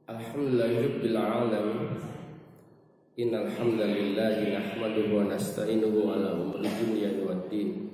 Alhamdulillahirabbil alamin. Innal hamdalillah nahmaduhu wa nasta'inuhu ala umuri dunya waddin.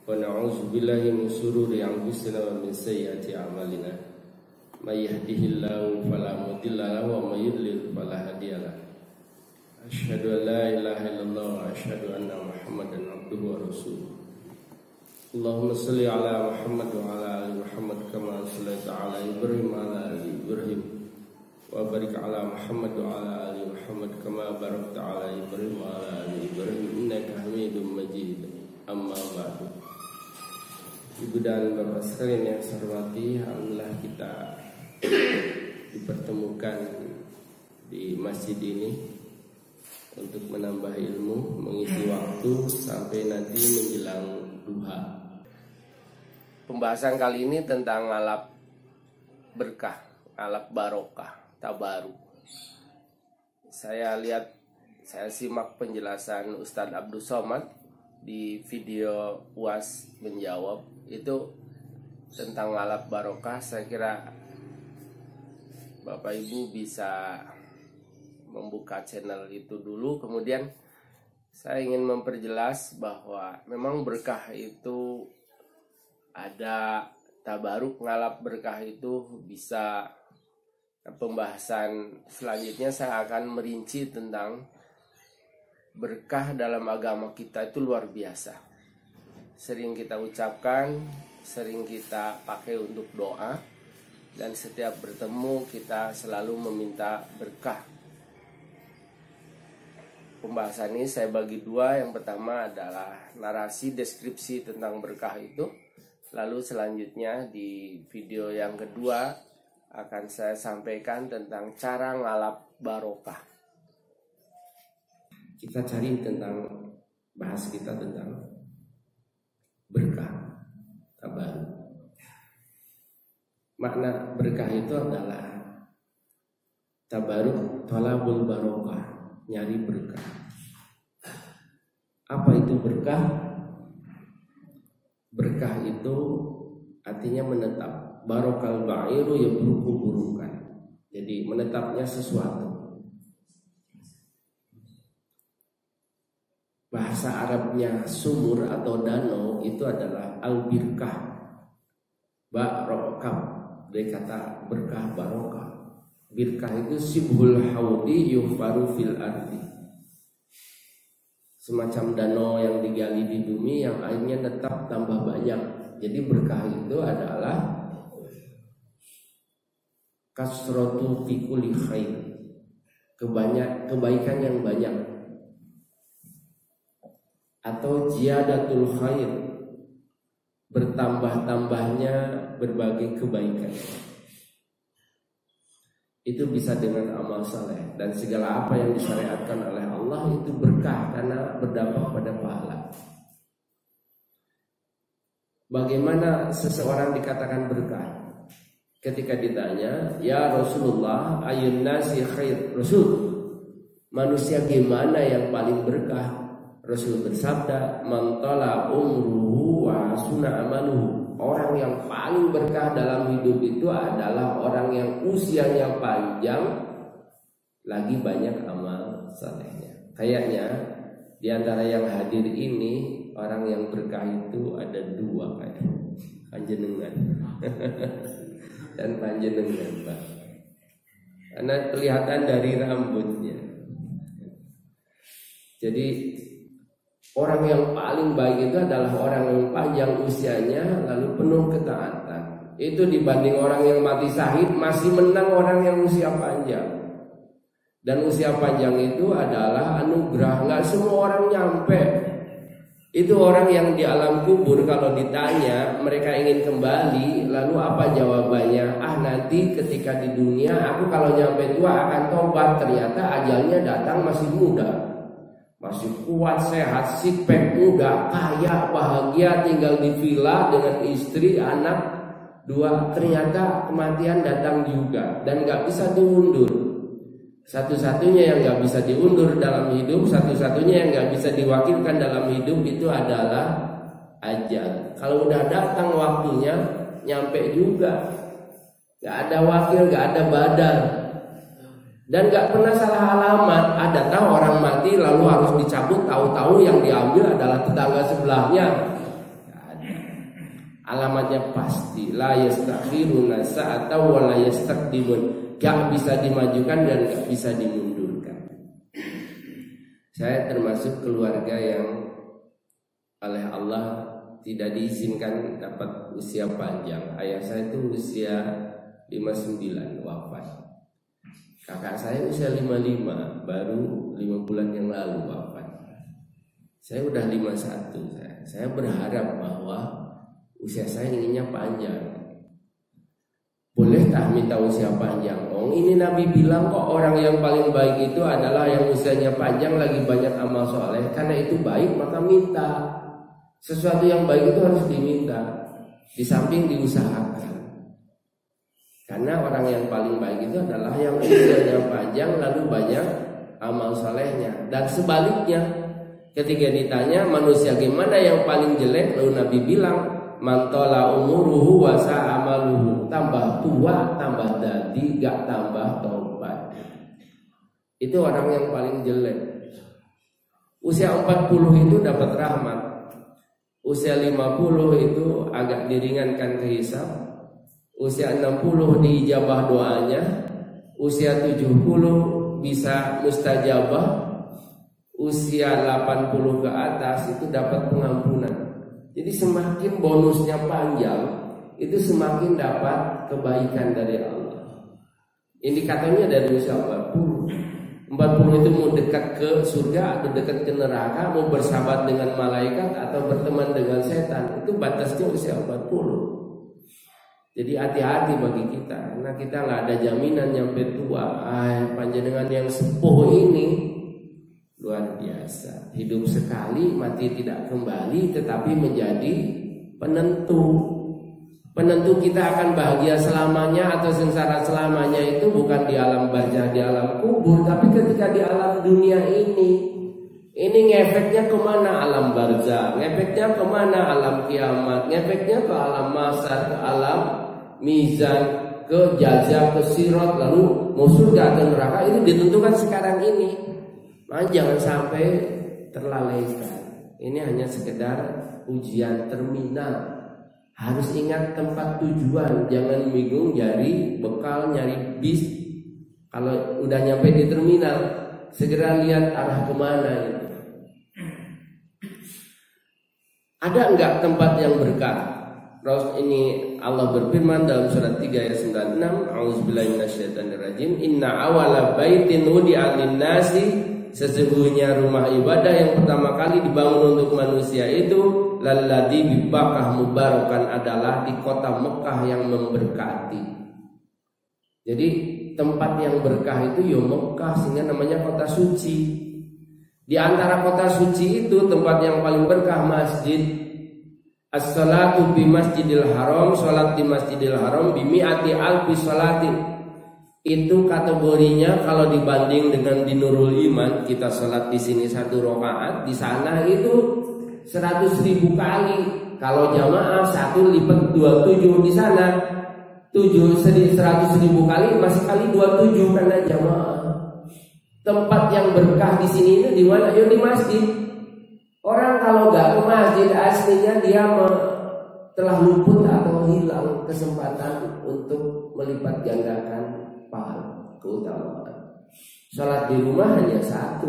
Wa na'udzu billahi min shururi anfusina wa min sayyiati a'malina. May yahdihillahu fala mudilla lahu wa may yudlil fala hadiyalah. Asyhadu an la ilaha illallah wa asyhadu anna Muhammadan abduhu wa rasuluh. Allahumma shalli ala Muhammad wa ala ali Muhammad kama shallaita ala Ibrahim wa ala ali Ibrahim. Wa barik ala Muhammad wa ala ali Muhammad kama barakta ala Ibrahim wa ala ali Ibrahim innaka Hamidum Majid. Amma ba'du. Ibu dan bapak sekalian yang saya hormati, alhamdulillah kita dipertemukan di masjid ini untuk menambah ilmu, mengisi waktu sampai nanti menjelang duha. Pembahasan kali ini tentang ngalap berkah, ngalap barokah, tabaruk. Saya simak penjelasan Ustadz Abdul Somad di video UAS menjawab itu tentang ngalap barokah. Saya kira Bapak Ibu bisa membuka channel itu dulu. Kemudian saya ingin memperjelas bahwa memang berkah itu ada, tabaruk ngalap berkah itu bisa. Pembahasan selanjutnya saya akan merinci tentang berkah dalam agama kita itu luar biasa. Sering kita ucapkan, sering kita pakai untuk doa, dan setiap bertemu kita selalu meminta berkah. Pembahasan ini saya bagi dua. Yang pertama adalah narasi deskripsi tentang berkah itu. Lalu selanjutnya di video yang kedua akan saya sampaikan tentang cara ngalap barokah. Kita cari bahas kita tentang berkah, tabaruk. Makna berkah itu adalah tabaruk, talabul barokah, nyari berkah. Apa itu berkah? Berkah itu artinya menetap. Barokal ba'iru yabruku burukan. Jadi menetapnya sesuatu. Bahasa Arabnya sumur atau danau itu adalah al-birkah. Barokah dari kata berkah barokah. Birkah itu sibhul haudi yufaru fil ardi. Semacam danau yang digali di bumi yang airnya tetap tambah banyak. Jadi berkah itu adalah kasratu fi kulli khair, kebaikan yang banyak, atau ziyadatul khair, bertambah-tambahnya berbagai kebaikan. Itu bisa dengan amal saleh, dan segala apa yang disyariatkan oleh Allah itu berkah karena berdampak pada pahala. Bagaimana seseorang dikatakan berkah? Ketika ditanya, ya Rasulullah, ayun nasi khair. Rasul, manusia gimana yang paling berkah? Rasul bersabda, man tala umruhu wa hasuna amaluhu. Orang yang paling berkah dalam hidup itu adalah orang yang usianya panjang, lagi banyak amal salehnya. Kayaknya di antara yang hadir ini, orang yang berkah itu ada dua, kayak panjenengan dan panjenengan, Pak. Karena kelihatan dari rambutnya. Jadi orang yang paling baik itu adalah orang yang panjang usianya lalu penuh ketaatan. Itu dibanding orang yang mati syahid masih menang orang yang usia panjang. Dan usia panjang itu adalah anugerah, nggak semua orang nyampe. Itu orang yang di alam kubur kalau ditanya mereka ingin kembali, lalu apa jawabannya? Nanti ketika di dunia aku kalau nyampe tua akan tobat. Ternyata ajalnya datang masih muda, masih kuat, sehat, six-pack, muda, kaya, bahagia, tinggal di villa dengan istri, anak dua. Ternyata kematian datang juga dan gak bisa diundur. Satu-satunya yang gak bisa diundur dalam hidup, satu-satunya yang gak bisa diwakilkan dalam hidup itu adalah ajal. Kalau udah datang waktunya, nyampe juga. Gak ada wakil, gak ada badal. Dan gak pernah salah alamat. Ada tahu orang mati lalu harus dicabut, tahu-tahu yang diambil adalah tetangga sebelahnya. Gak ada. Alamatnya pasti. La yastakhiruna sa'ata wa la yastaqdimun. Gak bisa dimajukan dan gak bisa dimundurkan. Saya termasuk keluarga yang oleh Allah tidak diizinkan dapat usia panjang. Ayah saya itu usia 59 wafat. Kakak saya usia 55, baru 5 bulan yang lalu wafat. Saya udah 51. Saya berharap bahwa usia saya inginnya panjang. Boleh tak minta usia panjang? Oh, ini Nabi bilang kok orang yang paling baik itu adalah yang usianya panjang lagi banyak amal soleh. Karena itu baik maka minta. Sesuatu yang baik itu harus diminta, di samping diusahakan. Karena orang yang paling baik itu adalah yang usianya panjang lalu banyak amal solehnya. Dan sebaliknya, ketika ditanya manusia gimana yang paling jelek, lalu Nabi bilang mantola umuruhu wasa amaluhu. Tambah tua, tambah dadi, gak tambah tobat. Itu orang yang paling jelek. Usia 40 itu dapat rahmat. Usia 50 itu agak diringankan ke hisab. Usia 60 diijabah doanya. Usia 70 bisa mustajabah. Usia 80 ke atas itu dapat pengampunan. Jadi semakin bonusnya panjang, itu semakin dapat kebaikan dari Allah. Indikatornya dari usia 40. 40 itu mau dekat ke surga atau dekat ke neraka, mau bersahabat dengan malaikat atau berteman dengan setan. Itu batasnya usia 40. Jadi hati-hati bagi kita, karena kita nggak ada jaminan nyampe tua. Panjenengan yang sepuh ini luar biasa. Hidup sekali, mati tidak kembali, tetapi menjadi penentu. Penentu kita akan bahagia selamanya atau sengsara selamanya itu bukan di alam barzah, di alam kubur, tapi ketika di alam dunia ini. Ini ngefeknya kemana alam barzah, ngefeknya kemana alam kiamat, ngefeknya ke alam mahsyar, ke alam mizan, ke jaza, ke sirat, lalu mau surga atau neraka, itu ditentukan sekarang ini. Nah, jangan sampai terlalaikan. Ini hanya sekedar ujian terminal. Harus ingat tempat tujuan, jangan bingung nyari bekal, nyari bis. Kalau udah nyampe di terminal, segera lihat arah kemana itu. Ada enggak tempat yang berkah? Ini Allah berfirman dalam surat 3 ayat 96, A'udzubillahi minasyaitonirrajim, inna awala baitin wudi'a lin-nasi, sesungguhnya rumah ibadah yang pertama kali dibangun untuk manusia itu lalladzi bi Bakkah mubarakan, adalah di kota Mekah yang memberkati. Jadi tempat yang berkah itu ya Mekah, sehingga namanya kota suci. Di antara kota suci itu tempat yang paling berkah masjid. As-salatu bi Masjidil Haram, salat di Masjidil Haram bi mi'ati alfi salatin. Itu kategorinya kalau dibanding dengan di Nurul Iman, kita salat di sini 1 rakaat, di sana itu 100.000 kali. Kalau jamaah 1 lipat 27, di sana 100.000 kali masih kali 27 karena jamaah. Tempat yang berkah di sini itu di mana? Ya di masjid. Orang kalau nggak ke masjid aslinya dia telah luput atau hilang kesempatan untuk melipat gandakan pahala keutamaan. Sholat di rumah hanya 1.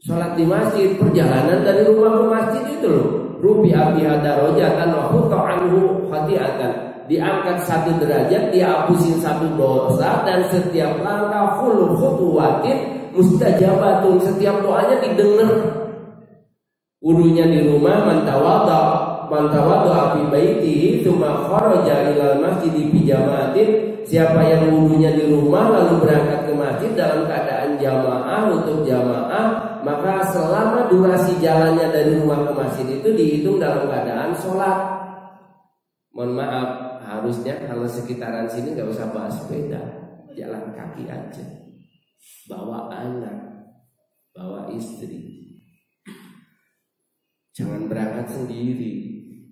Sholat di masjid, perjalanan dari rumah ke masjid itu loh. Rubi'a biha darajatan wa hutta anhu khati'atan. Diangkat 1 derajat, dihapusin 1 dosa, dan setiap langkah full khutuwatin mustajabatun, setiap doanya didengar. Wudunya di rumah, mantawadha fi baitihi tsumma kharaja ilal masjid bi jamaatin. Siapa yang wudunya di rumah lalu berangkat ke masjid dalam keadaan jamaah untuk jamaah, maka selama durasi jalannya dari rumah ke masjid itu dihitung dalam keadaan sholat. Mohon maaf, harusnya kalau sekitaran sini nggak usah bawa sepeda, jalan kaki aja. Bawa anak, bawa istri. Jangan berangkat sendiri,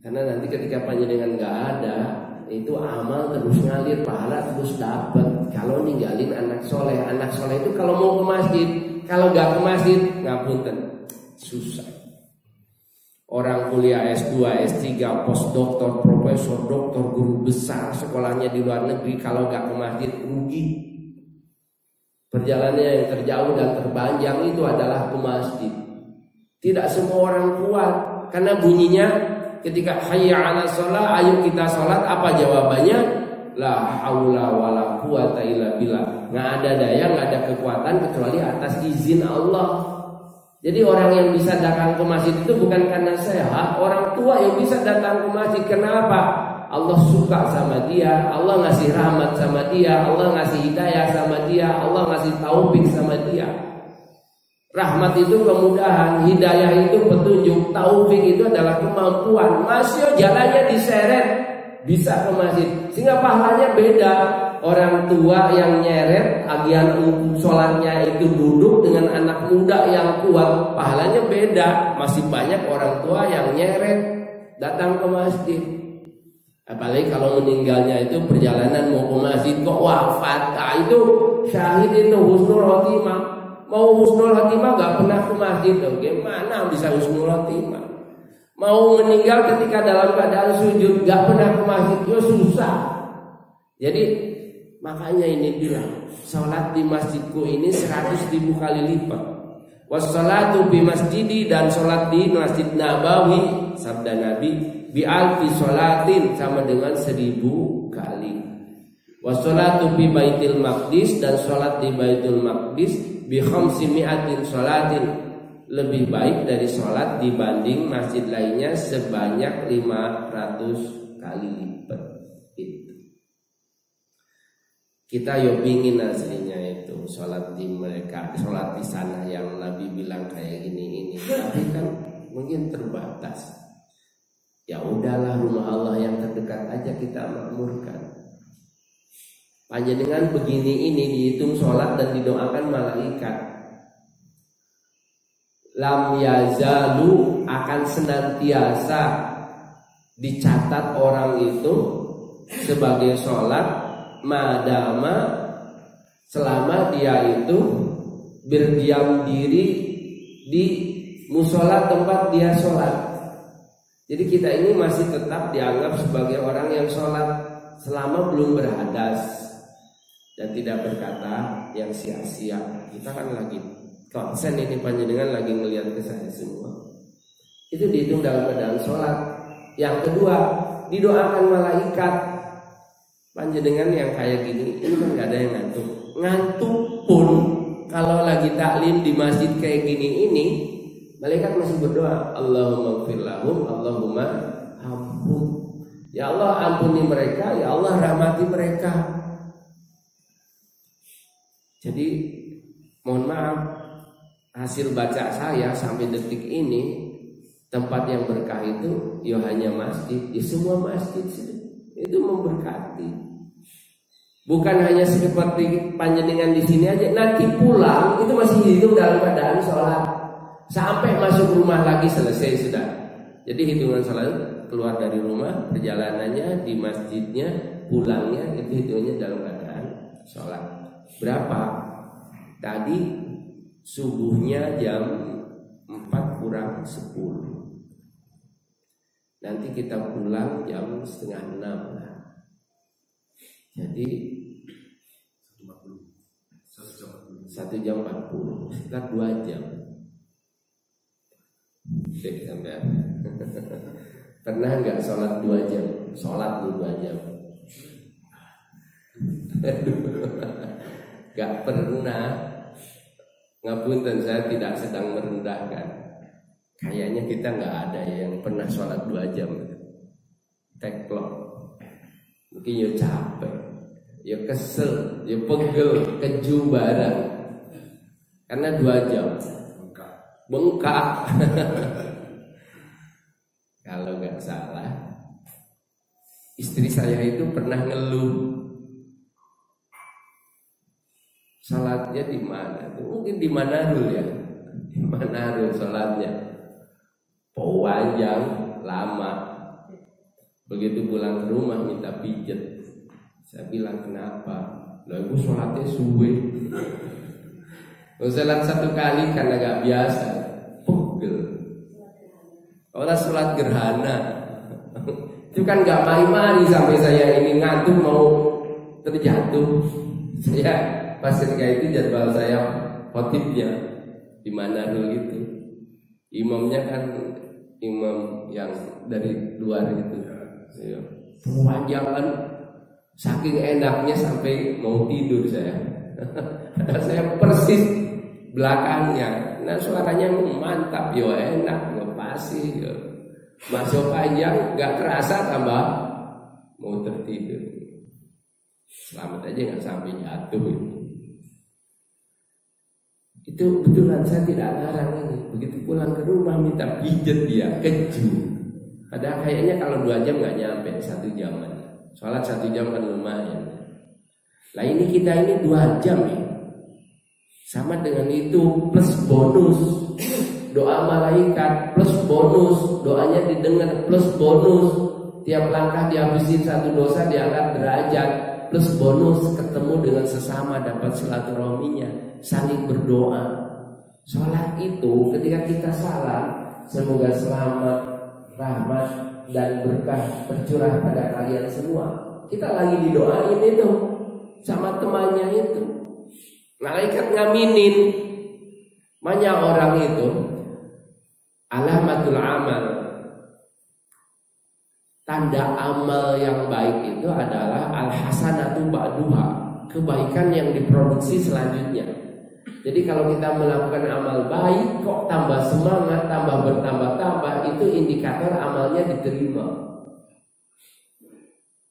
karena nanti ketika panjenengan nggak ada, itu amal terus ngalir, pahala terus dapat. Kalau ninggalin anak soleh itu kalau mau ke masjid, kalau gak ke masjid ngapunten susah. Orang kuliah S2, S3, postdoktor, profesor, doktor, guru besar, sekolahnya di luar negeri, kalau gak ke masjid rugi. Perjalanannya yang terjauh dan terpanjang itu adalah ke masjid. Tidak semua orang kuat, karena bunyinya ketika hayya 'alas shalah, ayo kita sholat, apa jawabannya? La haula wala quwata illa billah. Nggak ada daya, nggak ada kekuatan kecuali atas izin Allah. Jadi orang yang bisa datang ke masjid itu bukan karena sehat. Orang tua yang bisa datang ke masjid, kenapa? Allah suka sama dia, Allah ngasih rahmat sama dia, Allah ngasih hidayah sama dia, Allah ngasih taufik sama dia. Rahmat itu kemudahan, hidayah itu petunjuk, taufik itu adalah kemampuan. Masih jalannya diseret, bisa ke masjid, sehingga pahalanya beda. Orang tua yang nyeret, agian sholatnya itu duduk dengan anak muda yang kuat, pahalanya beda. Masih banyak orang tua yang nyeret datang ke masjid. Apalagi kalau meninggalnya itu perjalanan mau ke masjid kok wafat, nah itu syahid, itu husnul khotimah. Mau husnul khotimah gak pernah ke masjid, gimana bisa husnul khotimah? Mau meninggal ketika dalam keadaan sujud gak pernah ke masjid, ya susah. Jadi makanya ini bilang, sholat di masjidku ini 100.000 kali lipat. Wassalatu bi masjidi, dan sholat di Masjid Nabawi, sabda Nabi, bi alfi sholatin, sama dengan 1000 kali. Wassalatu bi Baitul Maqdis, dan sholat di Baitul Maqdis, bi khamsimi'atin sholatin, lebih baik dari sholat dibanding masjid lainnya sebanyak 500 kali lipat. Kita yo pingin aslinya itu sholat di mereka, sholat di sana yang Nabi bilang kayak gini, tapi kan mungkin terbatas. Ya udahlah, rumah Allah yang terdekat aja kita makmurkan. Panjenengan begini ini dihitung sholat dan didoakan malaikat. Lam yazalu, akan senantiasa dicatat orang itu sebagai sholat, madama, selama dia itu berdiam diri di musola tempat dia sholat. Jadi kita ini masih tetap dianggap sebagai orang yang sholat selama belum berhadas dan tidak berkata yang sia-sia. Kita kan lagi konsen ini, panjenengan lagi ngelihat ke saya semua. Itu dihitung dalam keadaan sholat. Yang kedua, didoakan malaikat. Panjenengan yang kayak gini, ini kan gak ada yang ngantuk. Ngantuk pun kalau lagi taklim di masjid kayak gini ini, malaikat masih berdoa, Allahumma gfir lahum, Allahumma ampun. Ya Allah ampuni mereka, ya Allah rahmati mereka. Jadi mohon maaf, hasil baca saya sampai detik ini, tempat yang berkah itu ya hanya masjid. Ya semua masjid itu memberkati. Bukan hanya seperti panjenengan di sini aja, nanti pulang itu masih hidup dalam keadaan sholat. Sampai masuk rumah lagi selesai sudah. Jadi hitungan sholat, keluar dari rumah, perjalanannya di masjidnya, pulangnya itu hitungannya dalam keadaan sholat. Berapa? Tadi subuhnya jam 4 kurang 10. Nanti kita pulang jam setengah 6 lah. Jadi 1 jam 40, sekitar 2 jam. Pernah nggak sholat 2 jam? Sholat 2 jam. Gak pernah. Ngapunten, saya tidak sedang merendahkan. Kayaknya kita nggak ada yang pernah sholat 2 jam. Teklok. Mungkin ya capek, ya kesel, ya pegel, keju barang. Karena 2 jam bengkak. Kalau nggak salah, istri saya itu pernah ngeluh, salatnya di mana? Mungkin di Manado ya, di Manado salatnya panjang, lama. Begitu pulang ke rumah minta pijet. Saya bilang kenapa? Lah ibu sholatnya suwe. Sholat satu kali karena gak biasa, pegel. Orang sholat gerhana itu kan gak mari-mari sampai saya ini ngantuk mau terjatuh. Saya pas ketika itu jadwal saya khotibnya di mana dulu itu. Imamnya kan imam yang dari luar gitu. Perpanjangan saking enaknya sampai mau tidur saya. Saya persis belakangnya. Nah suaranya mantap, yo enak, yo pasti, yo. Masuk panjang, nggak terasa tambah mau tertidur. Selamat aja nggak sampai jatuh. Itu betulan saya tidak larang ini. Begitu pulang ke rumah minta pijet dia, keju. Padahal kayaknya kalau 2 jam nggak nyampe, 1 jam aja. Sholat 1 jam kan lumayan. Lah ini kita ini 2 jam ya. Sama dengan itu plus bonus. Doa malaikat plus bonus. Doanya didengar plus bonus. Tiap langkah dihabisin 1 dosa diangkat derajat. Plus bonus ketemu dengan sesama dapat silaturahminya. Saling berdoa. Sholat itu ketika kita salam, semoga selamat, rahmat dan berkah tercurah pada kalian semua. Kita lagi didoain itu sama temannya itu. Malaikat ngaminin. Banyak orang itu alamatul amal. Tanda amal yang baik itu adalah al-hasanatu ba'duha, kebaikan yang diproduksi selanjutnya. Jadi kalau kita melakukan amal baik kok tambah semangat, tambah bertambah-tambah, itu indikator amalnya diterima.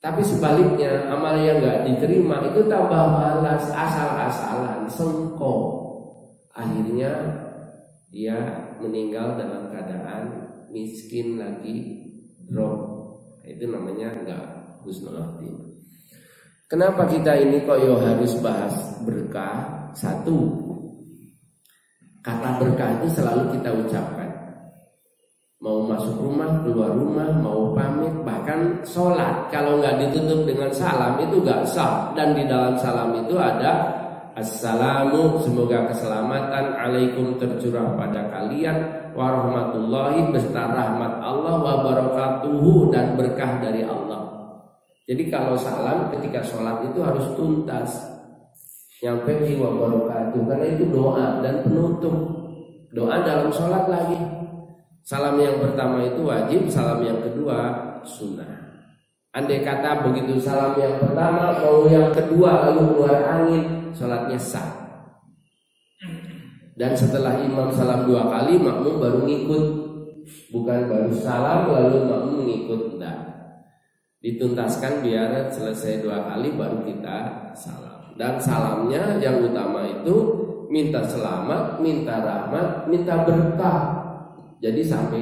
Tapi sebaliknya amal yang nggak diterima itu tambah malas, asal-asalan, sengkok. Akhirnya dia meninggal dalam keadaan miskin lagi, drop. Itu namanya nggak husnul khotimah. Kenapa kita ini kok harus bahas berkah? Satu, kata berkah itu selalu kita ucapkan. Mau masuk rumah, keluar rumah, mau pamit, bahkan sholat kalau nggak ditutup dengan salam itu nggak sah. Dan di dalam salam itu ada assalamu, semoga keselamatan alaikum tercurah pada kalian, warahmatullahi beserta rahmat Allah, wabarakatuhu dan berkah dari Allah. Jadi kalau salam ketika sholat itu harus tuntas, nyampe di wabarakatuh, karena itu doa dan penutup. Doa dalam sholat lagi. Salam yang pertama itu wajib, salam yang kedua sunnah. Andai kata begitu salam yang pertama mau yang kedua lalu keluar angin, sholatnya sah. Dan setelah imam salam 2 kali, makmum baru ngikut. Bukan baru salam lalu makmum ngikut, enggak. Dituntaskan biar selesai 2 kali baru kita salam. Dan salamnya yang utama itu minta selamat, minta rahmat, minta berkah. Jadi sampai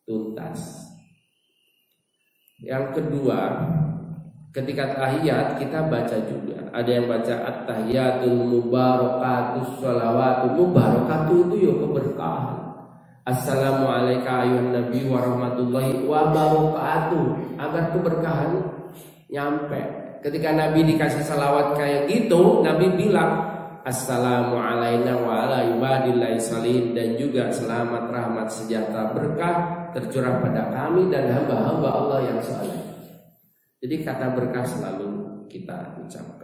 tuntas. Yang kedua, ketika tahiyat kita baca juga. Ada yang baca at-tahiyatul mubarakatus sholawatu. Mubarakatuh itu ya keberkahan. Assalamualaikum ayuhan nabi warahmatullahi wabarakatuh. Agar keberkahan nyampe. Ketika Nabi dikasih salawat kayak gitu, Nabi bilang assalamu alaina wa ala ibadillahi salihin, dan juga selamat, rahmat, sejahtera, berkah tercurah pada kami dan hamba-hamba Allah yang saleh. Jadi kata berkah selalu kita ucapkan.